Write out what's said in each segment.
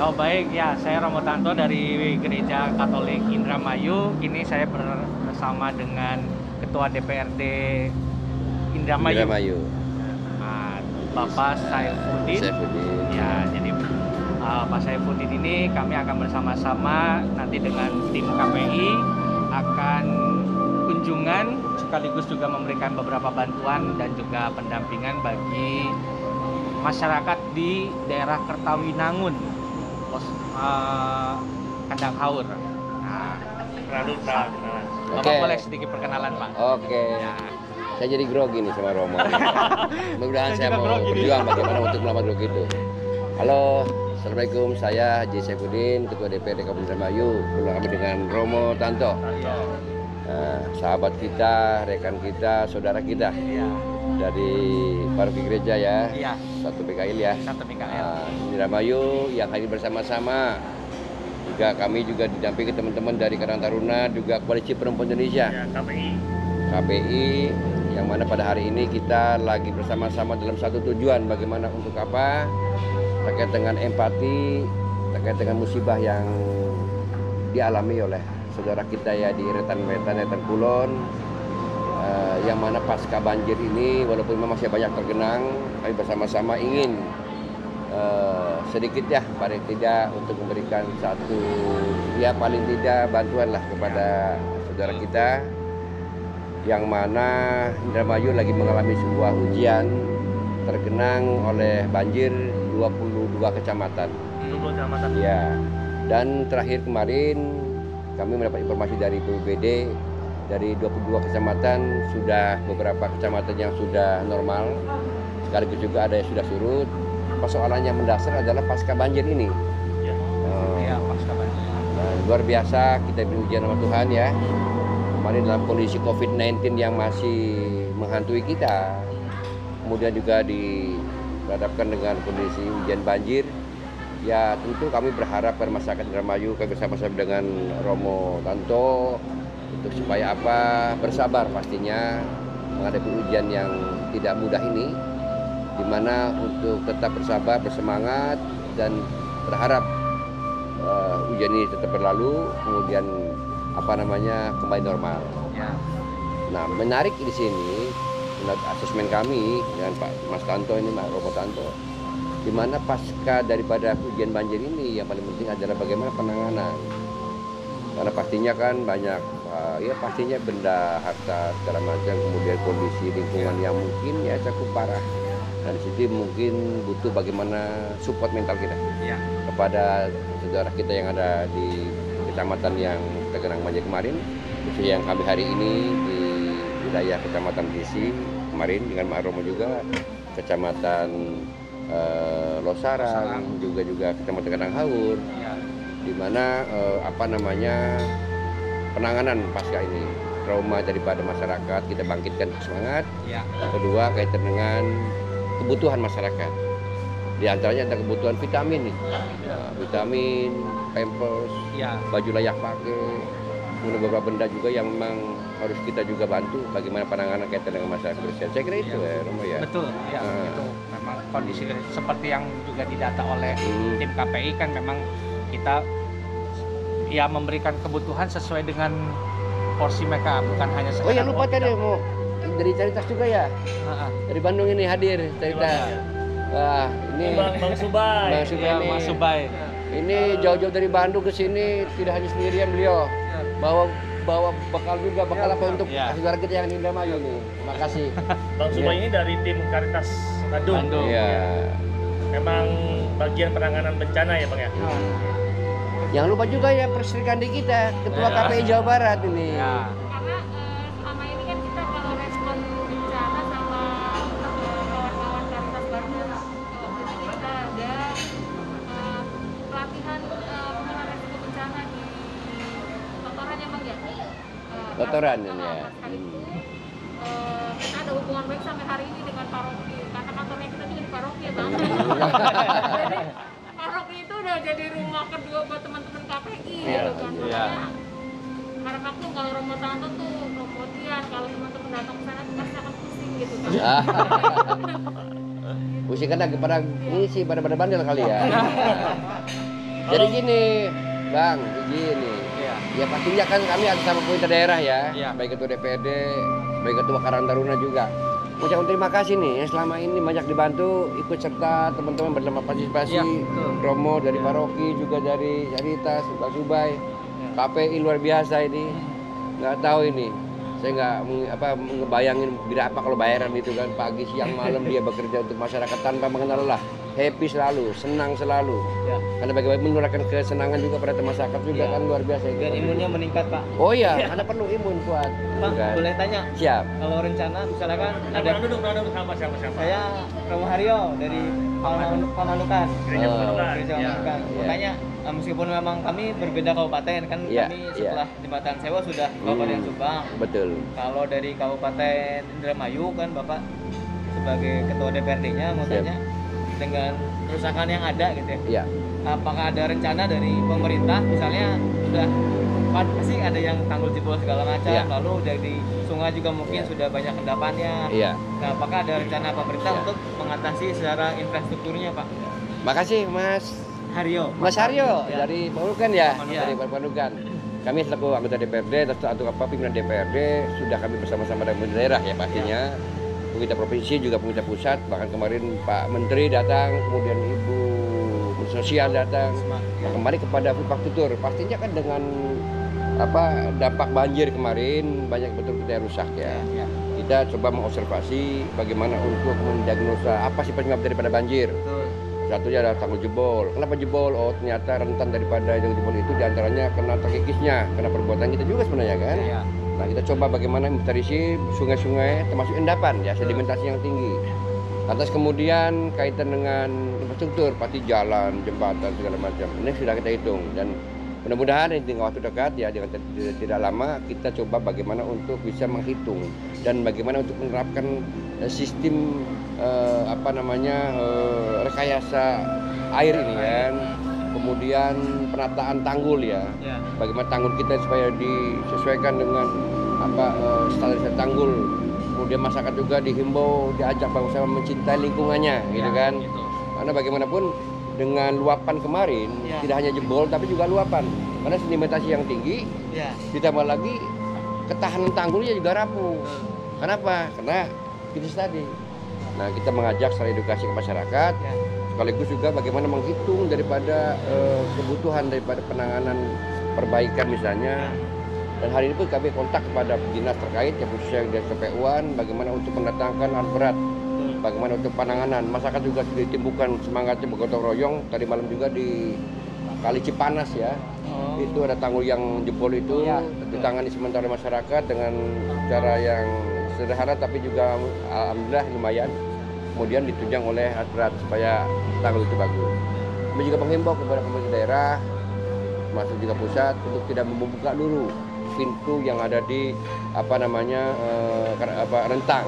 Oh baik, ya saya Romo Tanto dari Gereja Katolik Indramayu. Kini saya bersama dengan Ketua DPRD Indramayu, Indramayu. Bapak Saifuddin. Saifuddin. Ya, jadi Pak Saifuddin ini kami akan bersama-sama nanti dengan tim KPI akan kunjungan sekaligus juga memberikan beberapa bantuan dan juga pendampingan bagi masyarakat di daerah Kertawinangun, Kandang Haur. Nah, Bapak boleh sedikit perkenalan, Pak? Oke. Ya. Saya jadi grogi nih sama Romo. Mudah-mudahan saya mau grogi berjuang bagaimana untuk melawan grogi itu. Halo, Assalamualaikum. Saya J. Saifuddin, Ketua DPRD Kabupaten Indramayu. Bersama kami dengan Romo Tanto. Sahabat kita, rekan kita, saudara kita. Iya. Dari paroki gereja ya. Iya. Satu PKL ya. Satu PKL. Indramayu yang hadir bersama-sama. Juga kami juga didampingi teman-teman dari Karang Taruna, juga Koalisi Perempuan Indonesia. Ya, KPI yang mana pada hari ini kita lagi bersama-sama dalam satu tujuan, bagaimana untuk apa, terkait dengan empati, terkait dengan musibah yang dialami oleh saudara kita ya di Eretan Kulon, yang mana pasca banjir ini walaupun memang masih banyak tergenang, kami bersama-sama ingin sedikit ya paling tidak untuk memberikan satu ya paling tidak bantuan lah kepada saudara kita yang mana Indramayu lagi mengalami sebuah ujian tergenang oleh banjir 22 kecamatan. 22 kecamatan. Ya. Dan terakhir kemarin kami mendapat informasi dari BPBD dari 22 kecamatan sudah beberapa kecamatan yang sudah normal, sekaligus juga ada yang sudah surut. Persoalan yang mendasar adalah pasca banjir ini. Ya, pasca banjir. Nah, luar biasa kita berujian sama Tuhan ya. Kemarin dalam kondisi COVID-19 yang masih menghantui kita, kemudian juga dihadapkan dengan kondisi hujan banjir, ya tentu kami berharap pada masyarakat Indramayu kami bersama-sama dengan Romo Tanto untuk supaya apa bersabar pastinya menghadapi ujian yang tidak mudah ini, di mana untuk tetap bersabar, bersemangat dan berharap ujian ini tetap berlalu, kemudian kembali normal. Ya. Nah, menarik di sini menurut asesmen kami dengan Pak Mas Tanto ini, Pak Romo Tanto, di mana pasca daripada ujian banjir ini yang paling penting adalah bagaimana penanganan. Karena pastinya kan banyak ya pastinya benda, harta segala macam, kemudian kondisi lingkungan yang mungkin ya cukup parah. Dan di situ mungkin butuh bagaimana support mental kita kepada saudara kita yang ada di kecamatan yang tergenang banjir kemarin, khususnya yang kami hari ini di wilayah Kecamatan Gisi kemarin dengan Mak Romo juga, Kecamatan Losarang, juga Kecamatan Kandang Haur, di mana penanganan pasca ini, trauma daripada masyarakat kita bangkitkan semangat. Kedua kaitan dengan kebutuhan masyarakat. Di antaranya ada kebutuhan vitamin nih, vitamin, pampers, baju layak pakai, kemudian beberapa benda juga yang memang harus kita juga bantu bagaimana penanganan kaitan dengan masyarakat Indonesia. Saya kira itu ya, Romo ya. Betul, ya. Itu memang kondisi seperti yang juga didata oleh tim KPI kan memang kita ya memberikan kebutuhan sesuai dengan porsi mereka, bukan hanya sekedar. Oh ya lupa tadi mau dari Caritas juga ya. Dari Bandung ini hadir Caritas. Wah, ini Bang Subai. Bang Subai. Ini jauh-jauh dari Bandung ke sini tidak hanya sendirian beliau. Bawa bekal juga, bekal apa untuk saudara kita yang di Indramayu nih. Terima kasih. Bang Subai ini dari tim Caritas Bandung. Iya. Memang bagian penanganan bencana ya, Bang ya. Jangan lupa juga ya Perserikandi kita, Ketua KPI Jawa Barat ini. Karena selama ini kan kita kalau respon bencana sama kawan-kawan Caritas Bandung, kita ada pelatihan penanganan resiko bencana di Totoran ya Bang ya. Totoran ya. Kita ada hubungan baik sampai hari ini dengan paroki, karena kantornya kita juga di paroki ya Bang. Jadi paroki itu udah jadi rumah kedua buat teman-teman KPI gitu kan. Karena aku kalau Romo Tanto tuh kemudian kalau teman-teman datang ke sana tuh pasti akan pusing gitu kan. Pusing kan lagi pada ini sih pada bandel kali ya. Jadi gini, Bang, gini. Iya. Ya pastinya kan kami ada sama pemerintah daerah ya, Iya. baik ketua DPRD, baik ketua Karang Taruna juga. Ucapkan terima kasih nih yang selama ini banyak dibantu, ikut serta teman-teman bersama partisipasi, Iya, betul. Romo dari paroki juga dari Caritas, Pak Subai, KPI luar biasa ini. Nggak tahu ini, saya nggak ngebayangin berapa kalau bayaran itu kan pagi siang malam dia bekerja untuk masyarakat tanpa mengenal lelah. Happy selalu, senang selalu. Ya. Karena bagaimana menularkan kesenangan juga pada masyarakat juga kan luar biasa. Dan imunnya meningkat, Pak. Oh iya, karena perlu imun kuat. Pak, Kan? boleh tanya, Siap. kalau rencana misalkan ada Duduk siapa? saya Romo Haryo dari Pamanukan, Gereja Oh. Pemanukan. Gereja Ya. Pamanukan. Iya. Makanya meskipun memang kami berbeda kabupaten kan Iya, kami iya. setelah jembatan sewa sudah Kabupaten Subang. Betul. Kalau dari Kabupaten Indramayu kan Bapak sebagai ketua DPRD-nya maksudnya dengan kerusakan yang ada gitu ya. Iya. Apakah ada rencana dari pemerintah misalnya sudah pasti ada yang tanggul jebol segala macam, Iya. lalu dari sungai juga mungkin Iya. sudah banyak endapannya. Iya. Nah, apakah ada rencana pemerintah Iya. untuk mengatasi secara infrastrukturnya, Pak? Makasih Mas Mas Haryo Ya. dari Panukan ya, Panukan. dari Panukan. Kami selaku anggota DPRD atau pimpinan DPRD sudah kami bersama-sama dengan pemerintah daerah ya pastinya. Pemerintah provinsi juga pemerintah pusat, bahkan kemarin Pak Menteri datang, kemudian Ibu Menteri Sosial datang. Nah, kembali kepada infrastruktur, pastinya kan dengan dampak banjir kemarin banyak betul kita yang rusak ya. Ya. Kita coba mengobservasi bagaimana untuk mendiagnosa apa sih penyebab daripada banjir. Betul. Satunya adalah tanggul jebol. Kenapa jebol? Oh ternyata rentan daripada tanggul jebol itu diantaranya karena terkikisnya, karena perbuatan kita juga sebenarnya kan. Ya. Nah kita coba bagaimana inventarisir sungai-sungai termasuk endapan ya, sedimentasi yang tinggi. Atas kemudian kaitan dengan infrastruktur, pasti jalan, jembatan segala macam. Ini sudah kita hitung dan mudah-mudahan di waktu dekat ya dengan tidak lama kita coba bagaimana untuk bisa menghitung dan bagaimana untuk menerapkan sistem rekayasa air ini kan. Kemudian penataan tanggul ya. Ya. Bagaimana tanggul kita supaya disesuaikan dengan standarisasi tanggul. Kemudian masyarakat juga dihimbau, diajak bangsa mencintai lingkungannya, gitu Ya, kan? gitu. Karena bagaimanapun dengan luapan kemarin Ya. tidak hanya jebol tapi juga luapan. Karena sedimentasi yang tinggi, Ya. ditambah lagi ketahanan tanggulnya juga rapuh. Kenapa? Karena itu tadi. Nah kita mengajak secara edukasi ke masyarakat, Ya. sekaligus juga bagaimana menghitung daripada kebutuhan daripada penanganan perbaikan misalnya. Dan hari ini pun kami kontak kepada dinas terkait yang khususnya Dinas KPU-an bagaimana untuk mendatangkan alat berat, bagaimana untuk penanganan. Masyarakat juga sudah ditimbulkan semangatnya bergotong royong. Tadi malam juga di Kali Cipanas ya, Oh. itu ada tanggul yang jebol itu Ya. ditangani sementara masyarakat dengan cara yang sederhana tapi juga alhamdulillah lumayan. Kemudian ditunjang oleh alat berat supaya tanggul itu bagus. Kami juga menghimbau kepada pemerintah daerah, termasuk juga pusat untuk tidak membuka dulu pintu yang ada di rentang.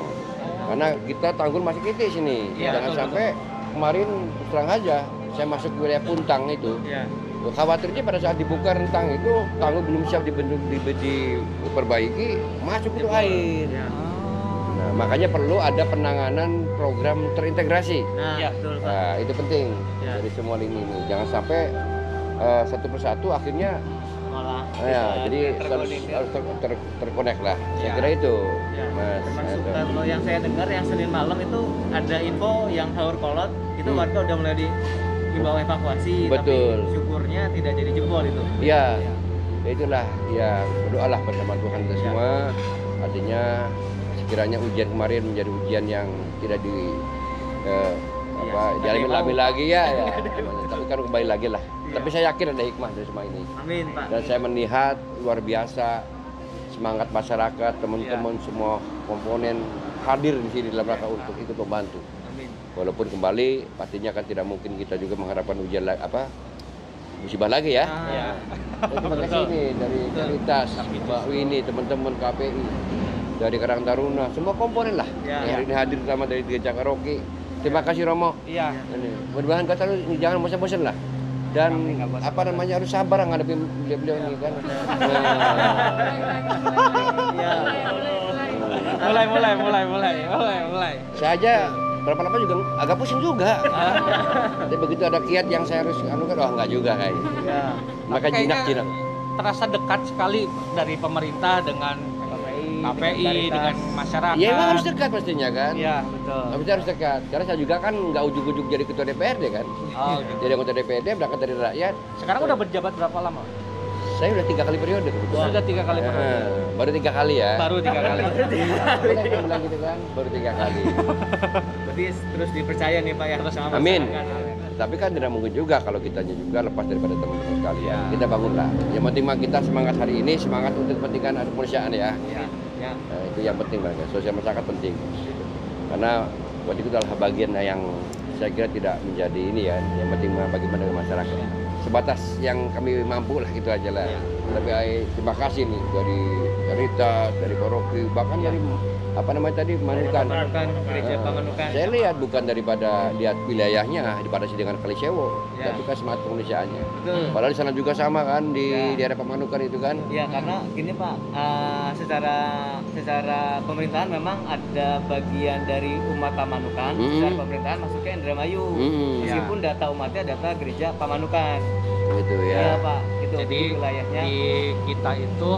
Karena kita tanggul masih kritis ini. Iya, Jangan betul, sampai kemarin terang aja saya masuk ke wilayah Puntang itu. Ya. Khawatirnya pada saat dibuka rentang itu tanggul belum siap diperbaiki, masuk itu air. Ya. Nah, makanya perlu ada penanganan program terintegrasi. Nah, Ya. betul, Pak. Nah, itu penting Ya. dari semua lini ini. Jangan sampai satu persatu akhirnya Malah jadi harus terkonek lah. Saya Ya. kira itu, Ya. Mas. Termasuk Itu. kalau yang saya dengar yang Senin malam itu ada info yang Haur Kolot itu warga udah mulai dibawa evakuasi, Betul. tapi syukurnya tidak jadi jebol itu. Iya, itulah ya berdoalah bersama Tuhan kita Ya. semua. Artinya sekiranya ujian kemarin menjadi ujian yang tidak dialami lagi ya. Tapi kan kembali lagi lah. Iya. Tapi saya yakin ada hikmah dari semua ini. Amin, Pak. Dan saya melihat luar biasa semangat masyarakat, teman-teman semua komponen hadir di sini dalam rangka untuk ikut membantu. Amin. Walaupun kembali pastinya kan tidak mungkin kita juga mengharapkan ujian musibah lagi ya. Ya. Dan terima kasih nih dari Caritas, Mbak Winnie, teman-teman KPI, dari Karang Taruna, semua komponen lah. Ya. Yang hari ini hadir sama dari Gereja Karaoke. Terima kasih Romo. Iya. Mudah-mudahan kata lu jangan bosan-bosan lah. Dan harus sabar ngadepin beliau ini kan. Ya. Mulai. Saya aja berapa lama juga agak pusing juga. Tapi begitu ada kiat yang saya harus anukan, oh enggak juga kayaknya. Ya. Maka Kayaknya jinak-jinak. terasa dekat sekali dari pemerintah dengan KPI, dengan masyarakat. Ya emang harus dekat pastinya kan. Iya, betul. Tapi harus dekat. Karena saya juga kan nggak ujuk-ujuk jadi ketua DPRD kan. Oh, gitu. Jadi anggota DPRD berangkat dari rakyat. Sekarang udah berjabat berapa lama? Saya udah 3 kali periode kebetulan. Sudah 3 kali periode. Baru 3 kali ya. Baru 3 kali. Boleh kan bilang gitu kan? Baru 3 kali. Berarti terus dipercaya nih Pak ya sama Amin. masyarakat. Tapi kan tidak mungkin juga kalau kitanya juga lepas daripada teman-teman sekalian. Kita bangunlah. Yang penting mah kita semangat hari ini, semangat untuk kepentingan kemanusiaan ya. Ya. Ya. Nah, itu yang penting banget. Sosial masyarakat penting. Karena buat itu adalah bagian yang saya kira tidak menjadi ini ya. Yang penting mah bagaimana dengan masyarakat. Sebatas yang kami mampu lah itu aja lah. Tapi terima kasih nih dari Rita, dari Paroki, bahkan dari apa namanya tadi Manukan. Pamanukan, gereja Pamanukan. Saya lihat bukan daripada lihat wilayahnya dibatasi dengan Kalisewo, Ya. tapi kan semangat kemanusiaannya. Betul. Padahal di sana juga sama kan di Ya. daerah Pamanukan itu kan. Ya karena gini Pak, secara pemerintahan memang ada bagian dari umat Pamanukan, secara pemerintahan masuknya Indramayu. Meskipun data umatnya data gereja Pamanukan. Gitu Ya ya. Pak, itu Jadi wilayahnya. di kita itu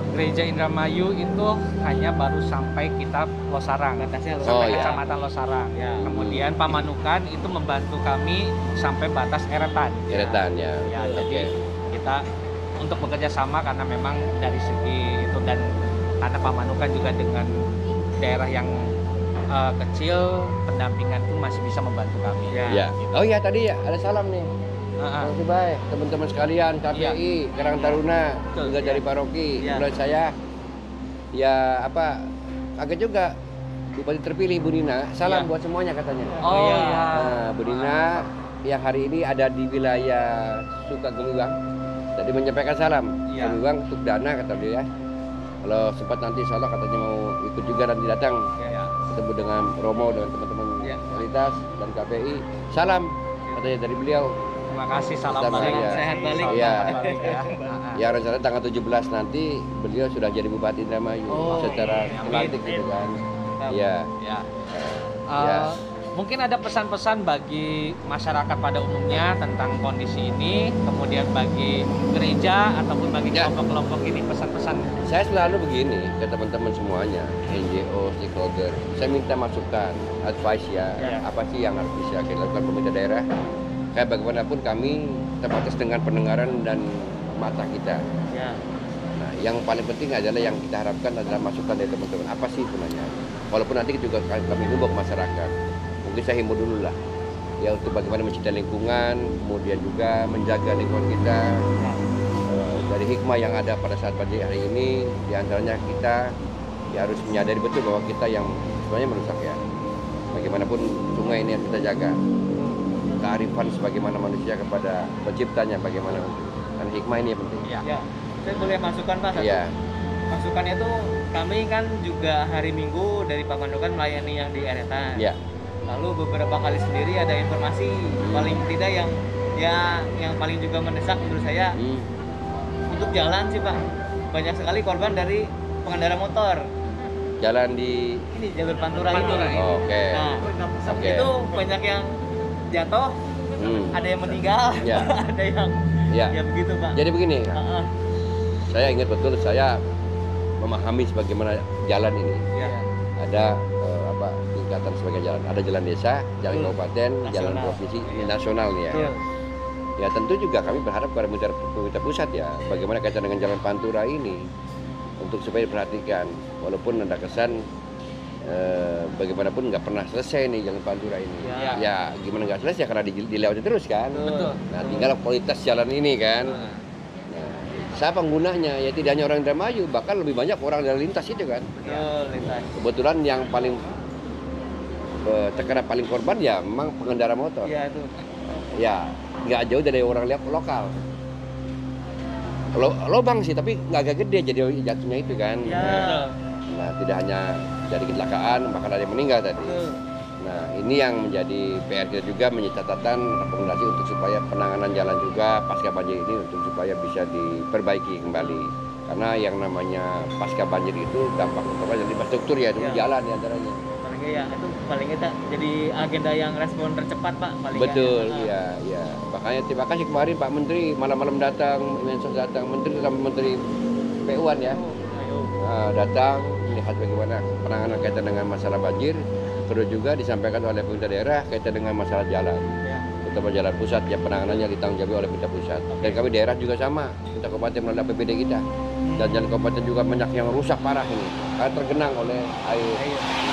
Gereja Indramayu itu hanya baru sampai kita Losarang, Batasnya sampai Oh, ya. Kecamatan Losarang. Ya. Kemudian Pamanukan itu membantu kami sampai batas Eretan. Eretan ya. Ya, Oke. jadi kita untuk bekerja sama karena memang dari segi itu dan karena Pamanukan juga dengan daerah yang kecil, pendampingan itu masih bisa membantu kami. Ya. Oh iya tadi ya ada salam nih. Ah, ah. Terima kasih baik teman-teman sekalian KPI, Karang Taruna, Betul, juga ya. dari paroki. Ya. Kemudian saya ya apa agak juga Bupati terpilih Bu Nina. Salam Ya. buat semuanya katanya. Oh iya. ya. Nah, Bu Nina yang hari ini ada di wilayah Sukagemiwang. Tadi menyampaikan salam. Iya. Gemiwang untuk dana kata dia ya. Kalau sempat nanti insya Allah katanya mau ikut juga nanti datang Ya. ketemu dengan Romo dengan teman-teman Ya. Kualitas dan KPI. Salam katanya dari beliau. Terima kasih, salam Sama, balik. ya. Sehat balik. Salam Iya. balik ya. Ah, ah. Ya rencana tanggal 17 nanti beliau sudah jadi Bupati Indramayu Oh, secara amin. pelantik gitu kan. Mantap. Iya. Ya. Ya. Mungkin ada pesan-pesan bagi masyarakat pada umumnya tentang kondisi ini, kemudian bagi gereja ataupun bagi Ya. kelompok-kelompok ini pesan-pesan. Saya selalu begini ke teman-teman semuanya, NGO, stakeholder. Saya minta masukan, advice ya, Ya. apa sih yang harus bisa dilakukan pemerintah daerah. Kayak bagaimanapun kami terbatas dengan pendengaran dan mata kita. Ya. Nah, yang paling penting adalah yang kita harapkan adalah masukan dari teman-teman. Apa sih sebenarnya? Walaupun nanti juga kami himbau ke masyarakat. Mungkin saya himbau dulu lah. Ya untuk bagaimana mencintai lingkungan, kemudian juga menjaga lingkungan kita. Dari hikmah yang ada pada saat banjir hari ini, diantaranya kita ya harus menyadari betul bahwa kita yang sebenarnya merusak ya. Bagaimanapun sungai ini yang kita jaga. Kearifan sebagaimana manusia kepada penciptanya, bagaimana dan hikmah ini yang penting. Ya. Ya. Saya boleh masukkan Pak satu? Iya. Masukannya itu kami kan juga hari Minggu dari Pamanukan melayani yang di Eretan. Iya. Lalu beberapa kali sendiri ada informasi paling tidak yang paling juga mendesak menurut saya Hmm. untuk jalan sih Pak. Banyak sekali korban dari pengendara motor. Jalan di Ini jalur Pantura, Pantura ini. Oke. Nah, Oke. itu banyak yang jatuh, ada yang meninggal, Ya. ada yang Ya. ya begitu Pak. Jadi begini, Heeh. saya ingat betul saya memahami sebagaimana jalan ini. Ya. Ada apa tingkatan sebagai jalan. Ada jalan desa, jalan Betul. kabupaten, jalan Nasional. provinsi, ini nasional nih ya. Betul. Ya tentu juga kami berharap kepada pemerintah pusat ya, bagaimana kaitan dengan jalan Pantura ini untuk supaya diperhatikan. Walaupun ada kesan bagaimanapun nggak pernah selesai nih jalan Pantura ini. Ya. Ya gimana nggak selesai karena dilewati terus kan. Betul. Nah tinggal kualitas jalan ini kan. Nah, saya penggunanya ya tidak hanya orang Indramayu, bahkan lebih banyak orang dari lintas itu kan. Betul, lintas. Kebetulan yang paling terkena paling korban ya memang pengendara motor. Iya itu. Ya nggak jauh dari orang lokal. Lobang sih tapi nggak agak gede jadi jatuhnya itu kan. Ya. Nah tidak hanya dari kecelakaan bahkan ada yang meninggal tadi. Betul. Nah ini yang menjadi PR kita juga menjadi catatan rekomendasi untuk supaya penanganan jalan juga pasca banjir ini untuk supaya bisa diperbaiki kembali. Karena yang namanya pasca banjir itu dampak utama dari infrastruktur ya, Ya. jalan diantaranya. Apalagi Iya, itu paling kita jadi agenda yang respon tercepat Pak paling. Betul, iya, iya. Makanya terima kasih kemarin Pak Menteri malam-malam datang, Mensos datang, Menteri sama Menteri PU-an ya. Datang melihat bagaimana penanganan kaitan dengan masalah banjir. Terus juga disampaikan oleh pemerintah daerah kaitan dengan masalah jalan. Ya. Terutama jalan pusat yang penanganannya ditanggung jawab oleh pemerintah pusat. Dan kami daerah juga sama, kita kabupaten melalui APBD kita. Dan jalan kabupaten juga banyak yang rusak parah ini, karena tergenang oleh air.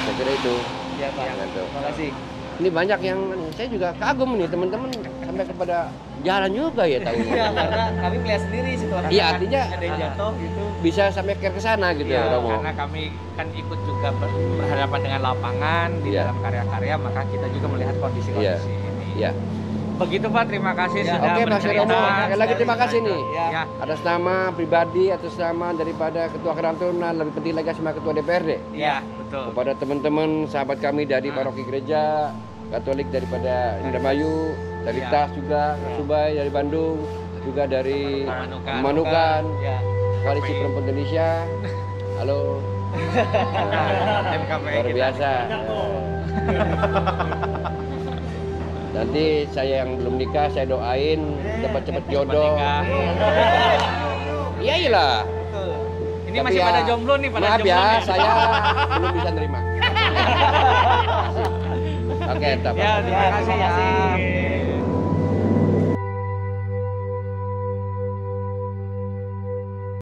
Saya kira itu. Iya Pak. Gitu. Terima kasih. Ini banyak yang saya juga kagum nih teman-teman sampai kepada jalan juga ya tahu. Iya, karena kami melihat sendiri situasi. Iya, artinya ada yang jatuh gitu. bisa sampai ke sana gitu Iya, Romo. karena kami kan ikut juga berhadapan dengan lapangan di Iya. dalam karya-karya, maka kita juga melihat kondisi-kondisi ini. Iya. Begitu Pak, terima kasih Ya, sudah Oke, Mas bercerita. Romo, sekali lagi terima kasih nih. Ya. Atas nama pribadi, atas nama daripada Ketua Kerantunan, lebih penting lagi sama Ketua DPRD. Iya, betul. Kepada teman-teman sahabat kami dari paroki gereja Katolik daripada Indramayu, dari Ya. TAS juga, Subay dari Bandung, juga dari Pamanukan. Manukan, Ya. Koalisi Perempuan Indonesia. Halo. Tim KPI Luar kita. biasa. Nanti saya yang belum nikah saya doain cepat-cepat jodoh. Menikah. Iya iyalah. Ini Tapi masih ya, pada jomblo nih, pada maaf jomblo ya, nih. saya belum bisa nerima. Oke, tetap. Ya, terima kasih ya.